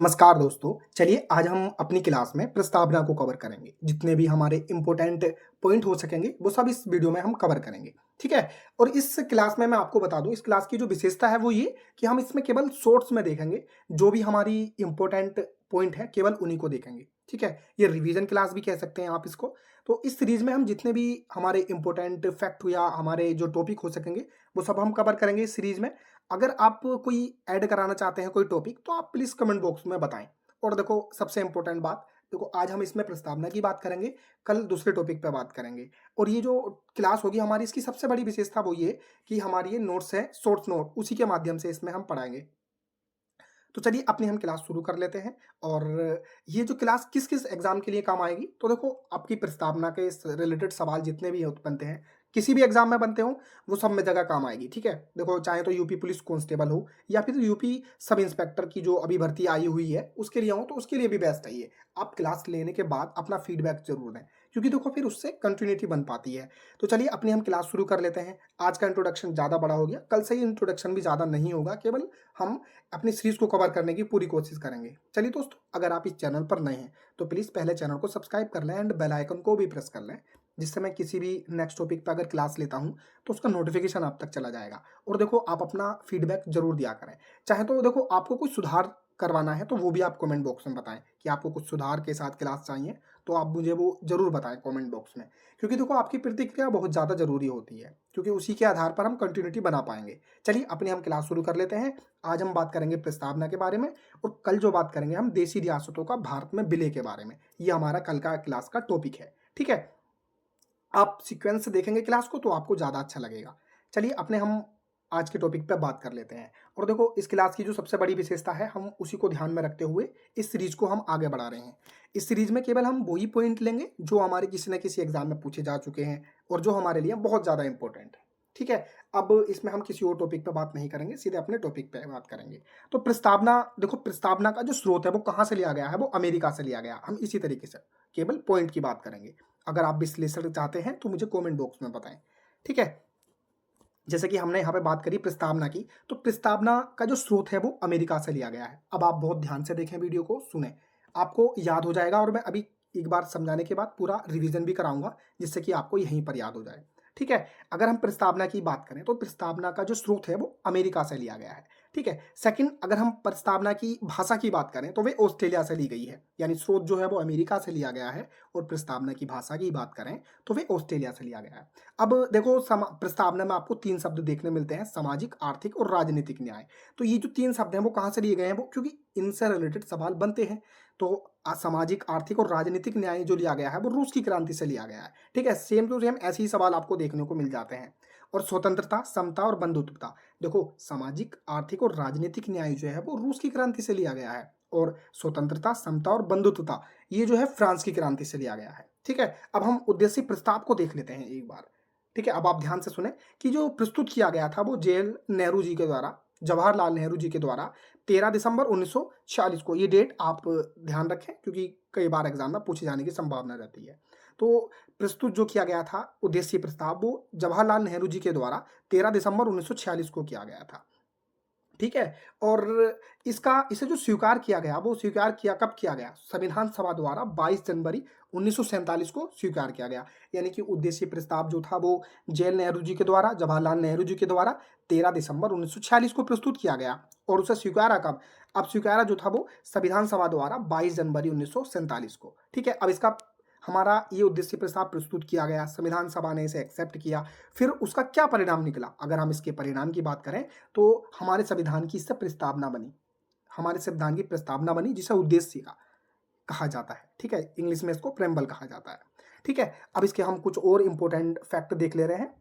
नमस्कार दोस्तों, चलिए आज हम अपनी क्लास में प्रस्तावना को कवर करेंगे। जितने भी हमारे इम्पोर्टेंट पॉइंट हो सकेंगे वो सब इस वीडियो में हम कवर करेंगे, ठीक है? और इस क्लास में मैं आपको बता दूं, इस क्लास की जो विशेषता है वो ये कि हम इसमें केवल शॉर्ट्स में देखेंगे। जो भी हमारी इम्पोर्टेंट पॉइंट है केवल उन्हीं को देखेंगे, ठीक है? ये रिवीजन क्लास भी कह सकते हैं आप इसको। तो इस सीरीज में हम जितने भी हमारे इम्पोर्टेंट फैक्ट या हमारे जो टॉपिक हो सकेंगे वो सब हम कवर करेंगे इस सीरीज में। अगर आप कोई ऐड कराना चाहते हैं कोई टॉपिक तो आप प्लीज़ कमेंट बॉक्स में बताएं। और देखो सबसे इंपॉर्टेंट बात, देखो आज हम इसमें प्रस्तावना की बात करेंगे, कल दूसरे टॉपिक पे बात करेंगे। और ये जो क्लास होगी हमारी, इसकी सबसे बड़ी विशेषता वो ये कि हमारी ये नोट्स है, शॉर्ट्स नोट, उसी के माध्यम से इसमें हम पढ़ाएंगे। तो चलिए अपनी हम क्लास शुरू कर लेते हैं। और ये जो क्लास किस किस एग्जाम के लिए काम आएगी, तो देखो आपकी प्रस्तावना के रिलेटेड सवाल जितने भी बनते हैं, किसी भी एग्जाम में बनते हो, वो सब में जगह काम आएगी, ठीक है? देखो चाहे तो यूपी पुलिस कांस्टेबल हो या फिर यूपी सब इंस्पेक्टर की जो अभी भर्ती आई हुई है उसके लिए हो, तो उसके लिए भी बेस्ट है ये। आप क्लास लेने के बाद अपना फीडबैक जरूर दें, क्योंकि देखो फिर उससे कंटिन्यूटी बन पाती है। तो चलिए अपनी हम क्लास शुरू कर लेते हैं। आज का इंट्रोडक्शन ज़्यादा बड़ा हो गया, कल से ही इंट्रोडक्शन भी ज़्यादा नहीं होगा, केवल हम अपनी सीरीज को कवर करने की पूरी कोशिश करेंगे। चलिए दोस्तों, अगर आप इस चैनल पर नए हैं तो प्लीज़ पहले चैनल को सब्सक्राइब कर लें एंड बेल आइकन को भी प्रेस कर लें, जिससे मैं किसी भी नेक्स्ट टॉपिक पर अगर क्लास लेता हूं तो उसका नोटिफिकेशन आप तक चला जाएगा। और देखो आप अपना फीडबैक जरूर दिया करें। चाहे तो देखो आपको कुछ सुधार करवाना है तो वो भी आप कमेंट बॉक्स में बताएं कि आपको कुछ सुधार के साथ क्लास चाहिए, तो आप मुझे वो जरूर बताएं कमेंट बॉक्स में। क्योंकि देखो आपकी प्रतिक्रिया बहुत ज़्यादा ज़रूरी होती है, क्योंकि उसी के आधार पर हम कंटिन्यूटी बना पाएंगे। चलिए अपनी हम क्लास शुरू कर लेते हैं। आज हम बात करेंगे प्रस्तावना के बारे में, और कल जो बात करेंगे हम देशी रियासतों का भारत में विलय के बारे में। ये हमारा कल का क्लास का टॉपिक है, ठीक है? आप सीक्वेंस से देखेंगे क्लास को तो आपको ज़्यादा अच्छा लगेगा। चलिए अपने हम आज के टॉपिक पे बात कर लेते हैं। और देखो इस क्लास की जो सबसे बड़ी विशेषता है, हम उसी को ध्यान में रखते हुए इस सीरीज को हम आगे बढ़ा रहे हैं। इस सीरीज में केवल हम वही पॉइंट लेंगे जो हमारे किसी न किसी एग्जाम में पूछे जा चुके हैं और जो हमारे लिए बहुत ज़्यादा इंपॉर्टेंट है, ठीक है? अब इसमें हम किसी और टॉपिक पे बात नहीं करेंगे, सीधे अपने टॉपिक पे बात करेंगे। तो प्रस्तावना, देखो प्रस्तावना का जो स्रोत है वो कहाँ से लिया गया है, वो अमेरिका से लिया गया। हम इसी तरीके से केवल पॉइंट की बात करेंगे। अगर आप विश्लेषण चाहते हैं तो मुझे कमेंट बॉक्स में बताएं, ठीक है? जैसे कि हमने यहाँ पे बात करी प्रस्तावना की, तो प्रस्तावना का जो स्रोत है वो अमेरिका से लिया गया है। अब आप बहुत ध्यान से देखें, वीडियो को सुने, आपको याद हो जाएगा। और मैं अभी एक बार समझाने के बाद पूरा रिवीजन भी कराऊंगा, जिससे कि आपको यहीं पर याद हो जाए, ठीक है? अगर हम प्रस्तावना की बात करें तो प्रस्तावना का जो स्रोत है वो अमेरिका से लिया गया है, ठीक है? सेकंड, अगर हम प्रस्तावना की भाषा की बात करें तो वे ऑस्ट्रेलिया से ली गई है, यानी स्रोत जो है वो अमेरिका से लिया गया है। और प्रस्तावना की भाषा की बात करें तो वे ऑस्ट्रेलिया से लिया गया है। अब देखो प्रस्तावना में आपको तीन शब्द देखने मिलते हैं, सामाजिक, आर्थिक और राजनीतिक न्याय। तो ये जो तीन शब्द हैं वो कहाँ से लिए गए हैं, वो क्योंकि इनसे रिलेटेड सवाल बनते हैं। तो सामाजिक, आर्थिक और राजनीतिक न्याय जो लिया गया है वो रूस की क्रांति से लिया गया है, ठीक है? सेम टू सेम ऐसे ही सवाल आपको देखने को मिल जाते हैं। और स्वतंत्रता, समता और बंधुत्वता, देखो सामाजिक, आर्थिक और राजनीतिक न्याय जो है वो रूस की क्रांति से लिया गया है। और स्वतंत्रता, समता और बंधुत्वता ये जो है फ्रांस की क्रांति से लिया गया है, ठीक है? अब हम उद्देश्य प्रस्ताव को देख लेते हैं एक बार, ठीक है? अब आप ध्यान से सुने कि जो प्रस्तुत किया गया था वो जेल नेहरू जी के द्वारा, जवाहरलाल नेहरू जी के द्वारा 13 दिसंबर 1946 को, ये डेट आप ध्यान रखें क्योंकि कई बार एग्जाम में पूछे जाने की संभावना रहती है। तो प्रस्तुत जो किया गया था उद्देश्य प्रस्ताव, वो जवाहरलाल नेहरू जी के द्वारा 13 दिसंबर 1946 को किया गया था, ठीक है? और इसे जो स्वीकार किया गया वो स्वीकार किया कब किया गया, संविधान सभा द्वारा 22 जनवरी 1947 को स्वीकार किया गया। यानी कि उद्देश्य प्रस्ताव जो था वो जेल नेहरू जी के द्वारा, जवाहरलाल नेहरू जी के द्वारा 13 दिसंबर 1946 को प्रस्तुत किया गया। और उसे स्वीकारा कब, अब स्वीकारा जो था वो संविधान सभा द्वारा 22 जनवरी 1947 को, ठीक है? अब इसका हमारा ये उद्देश्य प्रस्ताव प्रस्तुत किया गया, संविधान सभा ने इसे एक्सेप्ट किया। फिर उसका क्या परिणाम निकला, अगर हम इसके परिणाम की बात करें तो हमारे संविधान की इससे प्रस्तावना बनी, हमारे संविधान की प्रस्तावना बनी, जिसे उद्देश्य का कहा जाता है, ठीक है? इंग्लिश में इसको प्रेम्बल कहा जाता है, ठीक है? अब इसके हम कुछ और इंपॉर्टेंट फैक्ट देख ले रहे हैं।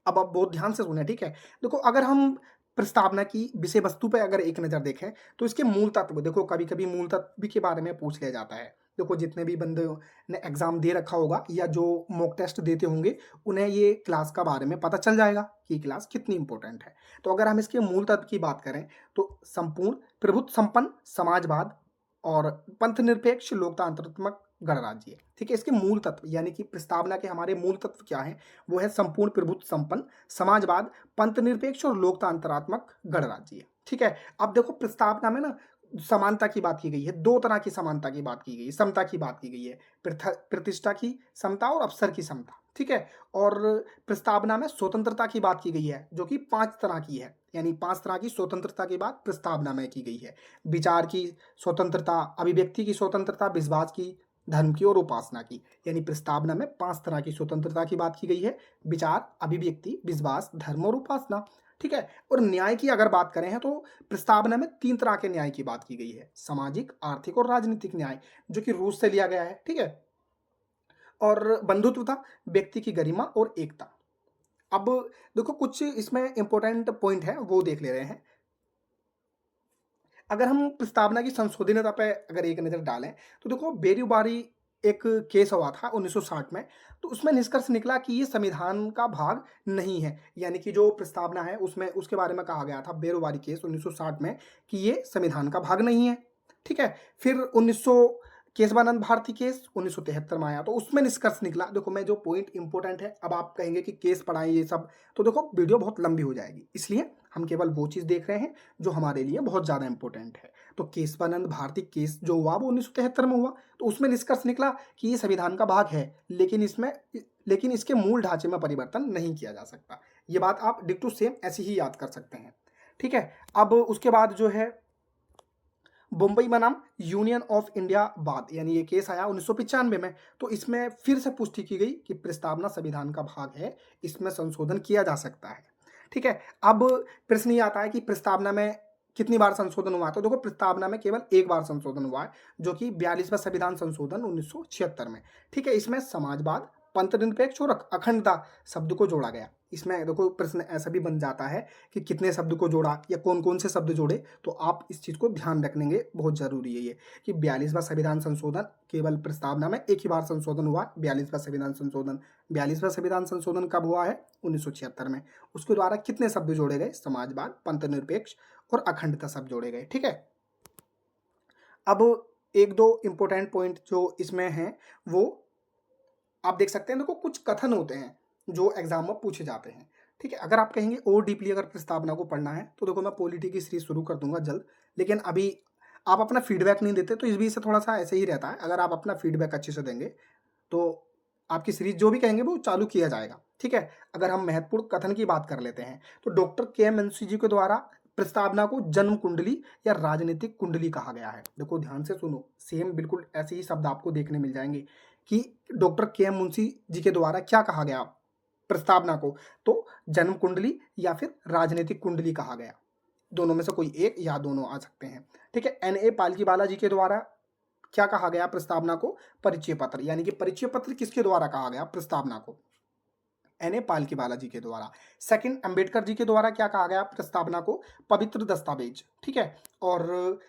अब आप बहुत ध्यान से सुने, ठीक है? देखो अगर हम प्रस्तावना की विषय वस्तु पे अगर एक नज़र देखें तो इसके मूल तत्व, देखो कभी-कभी मूल तत्व के बारे में पूछ लिया जाता है। देखो जितने भी बंदे ने एग्ज़ाम दे रखा होगा या जो मॉक टेस्ट देते होंगे, उन्हें ये क्लास का बारे में पता चल जाएगा कि ये क्लास कितनी इंपॉर्टेंट है। तो अगर हम इसके मूल तत्व की बात करें तो संपूर्ण प्रभुत्व संपन्न समाजवाद और पंथ-निरपेक्ष लोकतंत्रात्मक गणराज्य, ठीक है? इसके मूल तत्व यानी कि प्रस्तावना के हमारे मूल तत्व क्या हैं? वो है संपूर्ण प्रभुत्व संपन्न समाजवाद, पंथ निरपेक्ष और लोकतंत्रात्मक गणराज्य, ठीक है? अब देखो प्रस्तावना में ना समानता की बात की गई है, दो तरह की समानता की बात की गई है, समता की बात की गई है, प्रतिष्ठा की समता और अवसर की समता, ठीक है। और प्रस्तावना में स्वतंत्रता की बात की गई है, जो कि 5 तरह की है, यानी 5 तरह की स्वतंत्रता की बात प्रस्तावना में की गई है। विचार की स्वतंत्रता, अभिव्यक्ति की स्वतंत्रता, विश्वास की, धर्म की और उपासना की। यानी प्रस्तावना में 5 तरह की स्वतंत्रता की बात की गई है, विचार, अभिव्यक्ति, विश्वास, धर्म और उपासना, ठीक है। और न्याय की अगर बात करें तो प्रस्तावना में 3 तरह के न्याय की बात की गई है, सामाजिक, आर्थिक और राजनीतिक न्याय, जो कि रूस से लिया गया है, ठीक है। और बंधुत्वता, व्यक्ति की गरिमा और एकता। अब देखो कुछ इसमें इंपॉर्टेंट पॉइंट है, वो देख ले रहे हैं। अगर हम प्रस्तावना की संशोधनीयता पे अगर एक नज़र डालें, तो देखो बेरीबारी एक केस हुआ था 1960 में, तो उसमें निष्कर्ष निकला कि ये संविधान का भाग नहीं है। यानी कि जो प्रस्तावना है उसमें उसके बारे में कहा गया था, बेरोबारी केस 1960 में, कि ये संविधान का भाग नहीं है, ठीक है। फिर 1900 केशवानंद भारती केस 1973 में आया, तो उसमें निष्कर्ष निकला। देखो मैं जो पॉइंट इंपॉर्टेंट है, अब आप कहेंगे कि केस पढ़ाएं ये सब, तो देखो वीडियो बहुत लंबी हो जाएगी, इसलिए हम केवल वो चीज़ देख रहे हैं जो हमारे लिए बहुत ज़्यादा इंपॉर्टेंट है। तो केशवानंद भारती केस जो हुआ वो 1973 में हुआ, तो उसमें निष्कर्ष निकला कि ये संविधान का भाग है, लेकिन इसके मूल ढांचे में परिवर्तन नहीं किया जा सकता। ये बात आप डिक्टो सेम ऐसे ही याद कर सकते हैं, ठीक है। अब उसके बाद जो है बम्बई बनाम यूनियन ऑफ इंडिया बाद, यानी ये केस आया 1995 में, तो इसमें फिर से पुष्टि की गई कि प्रस्तावना संविधान का भाग है, इसमें संशोधन किया जा सकता है, ठीक है। अब प्रश्न ये आता है कि प्रस्तावना में कितनी बार संशोधन हुआ, तो देखो प्रस्तावना में केवल एक बार संशोधन हुआ है, जो कि 42वां संविधान संशोधन 1976 में, ठीक है। इसमें समाजवाद, पंथनिरपेक्ष और अखंडता शब्द को जोड़ा गया। इसमें देखो प्रश्न ऐसा भी बन जाता है कि कितने शब्द को जोड़ा या कौन कौन से शब्द जोड़े, तो आप इस चीज़ को ध्यान रखेंगे, बहुत जरूरी है ये, कि 42वां संविधान संशोधन केवल प्रस्तावना में एक ही बार संशोधन हुआ। 42वां संविधान संशोधन कब हुआ है? 1976 में। उसके द्वारा कितने शब्द जोड़े गए? समाजवाद, पंथनिरपेक्ष और अखंडता शब्द जोड़े गए, ठीक है। अब एक दो इंपॉर्टेंट पॉइंट जो इसमें हैं वो आप देख सकते हैं। देखो कुछ कथन होते हैं जो एग्जाम में पूछे जाते हैं, ठीक है। अगर आप कहेंगे और डीपली अगर प्रस्तावना को पढ़ना है, तो देखो मैं पॉलिटी की सीरीज शुरू कर दूंगा जल्द, लेकिन अभी आप अपना फीडबैक नहीं देते, तो इस बीच से थोड़ा सा ऐसे ही रहता है। अगर आप अपना फीडबैक अच्छे से देंगे तो आपकी सीरीज जो भी कहेंगे वो चालू किया जाएगा, ठीक है। अगर हम महत्वपूर्ण कथन की बात कर लेते हैं, तो डॉक्टर के एम मुंशी जी के द्वारा प्रस्तावना को जन्म कुंडली या राजनीतिक कुंडली कहा गया है। देखो ध्यान से सुनो, सेम बिल्कुल ऐसे ही शब्द आपको देखने मिल जाएंगे कि डॉक्टर के एम मुंशी जी के द्वारा क्या कहा गया प्रस्तावना को, तो जन्म कुंडली या फिर राजनीतिक कुंडली कहा गया। दोनों में से कोई एक या दोनों आ सकते हैं, ठीक है। एन ए पालकी बाला जी के द्वारा क्या कहा गया प्रस्तावना को? परिचय पत्र, यानी कि परिचय पत्र किसके द्वारा कहा गया प्रस्तावना को? एन ए पालकी बाला जी के द्वारा। सेकंड, अंबेडकर जी के द्वारा क्या कहा गया प्रस्तावना को? पवित्र दस्तावेज, ठीक है। और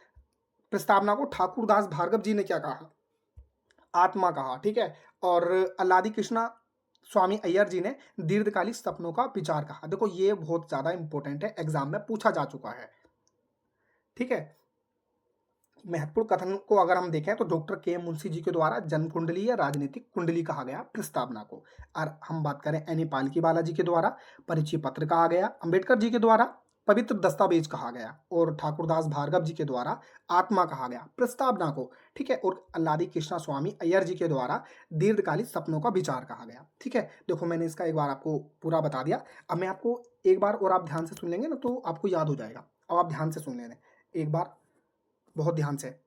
प्रस्तावना को ठाकुरदास भार्गव जी ने क्या कहा? आत्मा कहा, ठीक है। और अल्लादी कृष्णा स्वामी अय्यर जी ने दीर्घकालिक सपनों का विचार कहा। देखो ये बहुत ज्यादा इंपॉर्टेंट है, एग्जाम में पूछा जा चुका है, ठीक है। महत्वपूर्ण कथन को अगर हम देखें, तो डॉक्टर के एम मुंशी जी के द्वारा जन्म कुंडली या राजनीतिक कुंडली कहा गया प्रस्तावना को। और हम बात करें एन ए पालकी बाला जी के द्वारा परिचय पत्र कहा गया, अंबेडकर जी के द्वारा पवित्र दस्तावेज कहा गया, और ठाकुरदास भार्गव जी के द्वारा आत्मा कहा गया प्रस्तावना को, ठीक है। और अल्लादी कृष्णा स्वामी अय्यर जी के द्वारा दीर्घकालिक सपनों का विचार कहा गया, ठीक है। देखो मैंने इसका एक बार आपको पूरा बता दिया, अब मैं आपको एक बार और आप ध्यान से सुन लेंगे ना तो आपको याद हो जाएगा। अब आप ध्यान से सुन लेंगे एक बार, बहुत ध्यान से।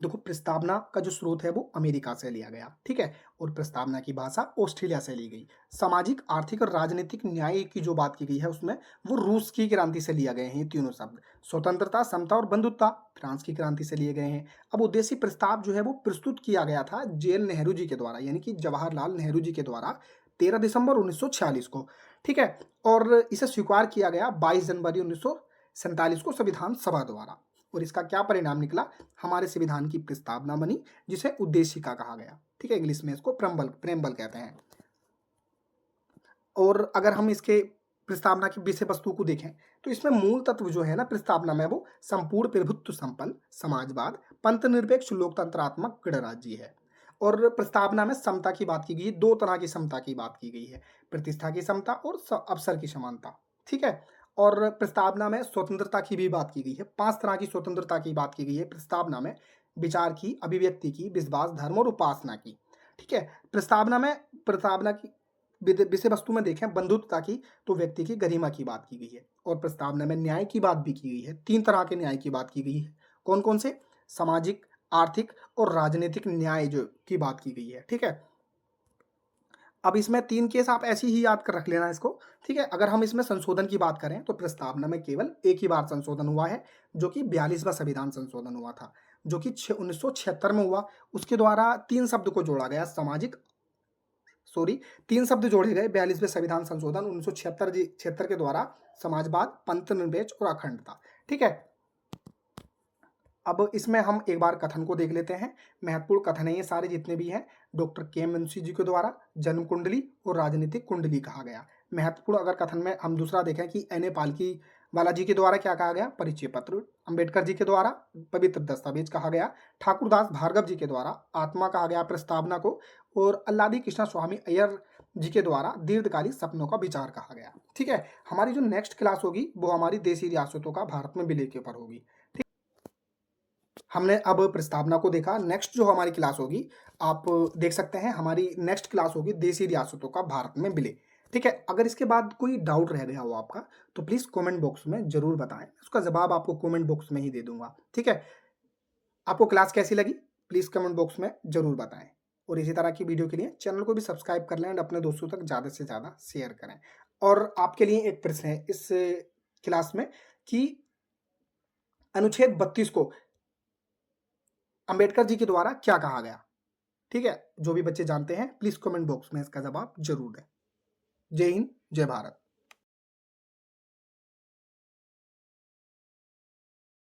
देखो प्रस्तावना का जो स्रोत है वो अमेरिका से लिया गया, ठीक है। और प्रस्तावना की भाषा ऑस्ट्रेलिया से ली गई। सामाजिक, आर्थिक और राजनीतिक न्याय की जो बात की गई है उसमें वो रूस की क्रांति से लिया गए हैं ये तीनों शब्द। स्वतंत्रता, समता और बंधुत्ता फ्रांस की क्रांति से लिए गए हैं। अब उद्देश्य प्रस्ताव जो है वो प्रस्तुत किया गया था जेएल नेहरू जी के द्वारा, यानी कि जवाहरलाल नेहरू जी के द्वारा 13 दिसंबर 1946 को, ठीक है। और इसे स्वीकार किया गया 22 जनवरी 1947 को संविधान सभा द्वारा। और इसका क्या परिणाम निकला? हमारे संविधान की प्रस्तावना बनी, जिसे उद्देशिका कहा गया, ठीक है। इंग्लिश में इसको प्रेम्बल कहते हैं। और अगर हम इसके प्रस्तावना की विषय वस्तु को देखें, तो इसमें मूल तत्व जो है ना प्रस्तावना में, वो संपूर्ण प्रभुत्व संपन्न समाजवाद, पंथनिरपेक्ष लोकतंत्रात्मक गणराज्य है। और प्रस्तावना में समता की बात की गई है, दो तरह की समता की बात की गई है, प्रतिष्ठा की समता और अवसर की समानता, ठीक है। और प्रस्तावना में स्वतंत्रता की भी बात की गई है। 5 तरह की स्वतंत्रता की बात की गई है प्रस्तावना में, विचार की, अभिव्यक्ति की, विश्वास, धर्म और उपासना की। ठीक है? प्रस्तावना की विषय वस्तु में देखें बंधुत्वता की, तो व्यक्ति की गरिमा की बात की गई है। और प्रस्तावना में न्याय की बात भी की गई है। 3 तरह के न्याय की बात की गई है। कौन-कौन से? सामाजिक, आर्थिक और राजनीतिक न्याय जो की बात की गई है। ठीक है? अब इसमें 3 केस आप ऐसे ही याद कर रख लेना इसको, ठीक है? अगर हम इसमें संशोधन की बात करें तो प्रस्तावना में केवल एक ही बार संशोधन हुआ है, जो कि 42वां संविधान संशोधन हुआ था, जो कि 1976 में हुआ। उसके द्वारा 3 शब्द को जोड़ा गया, 3 शब्द जोड़े गए 42वें संविधान संशोधन 1976 के द्वारा, समाजवाद, पंथनिरपेक्ष और अखंडता। ठीक है? अब इसमें हम एक बार कथन को देख लेते हैं। महत्वपूर्ण कथन है ये सारे जितने भी हैं, डॉक्टर के एम मुंशी जी के द्वारा जन्म कुंडली और राजनीतिक कुंडली कहा गया। महत्वपूर्ण अगर कथन में हम दूसरा देखें कि एन.ए. पालकी वाला जी के द्वारा क्या कहा गया? परिचय पत्र। अंबेडकर जी के द्वारा पवित्र दस्तावेज कहा गया। ठाकुरदास भार्गव जी के द्वारा आत्मा कहा गया प्रस्तावना को। और अल्लादी कृष्णा स्वामी अय्यर जी के द्वारा दीर्घकालिक सपनों का विचार कहा गया। ठीक है? हमारी जो नेक्स्ट क्लास होगी वो हमारी देशी रियासतों का भारत में विलय के ऊपर होगी। हमने अब प्रस्तावना को देखा। नेक्स्ट जो हमारी क्लास होगी, आप देख सकते हैं, हमारी नेक्स्ट क्लास होगी देशी रियासतों का भारत में विलय। ठीक है? अगर इसके बाद कोई डाउट रह गया हो आपका, तो प्लीज़ कमेंट बॉक्स में ज़रूर बताएं। उसका जवाब आपको कमेंट बॉक्स में ही दे दूंगा। ठीक है? आपको क्लास कैसी लगी प्लीज़ कमेंट बॉक्स में ज़रूर बताएं। और इसी तरह की वीडियो के लिए चैनल को भी सब्सक्राइब कर लें और अपने दोस्तों तक ज़्यादा से ज़्यादा शेयर करें। और आपके लिए एक प्रश्न है इस क्लास में कि अनुच्छेद 32 को अंबेडकर जी के द्वारा क्या कहा गया? ठीक है? जो भी बच्चे जानते हैं प्लीज़ कमेंट बॉक्स में इसका जवाब ज़रूर दें। जय हिंद, जय भारत।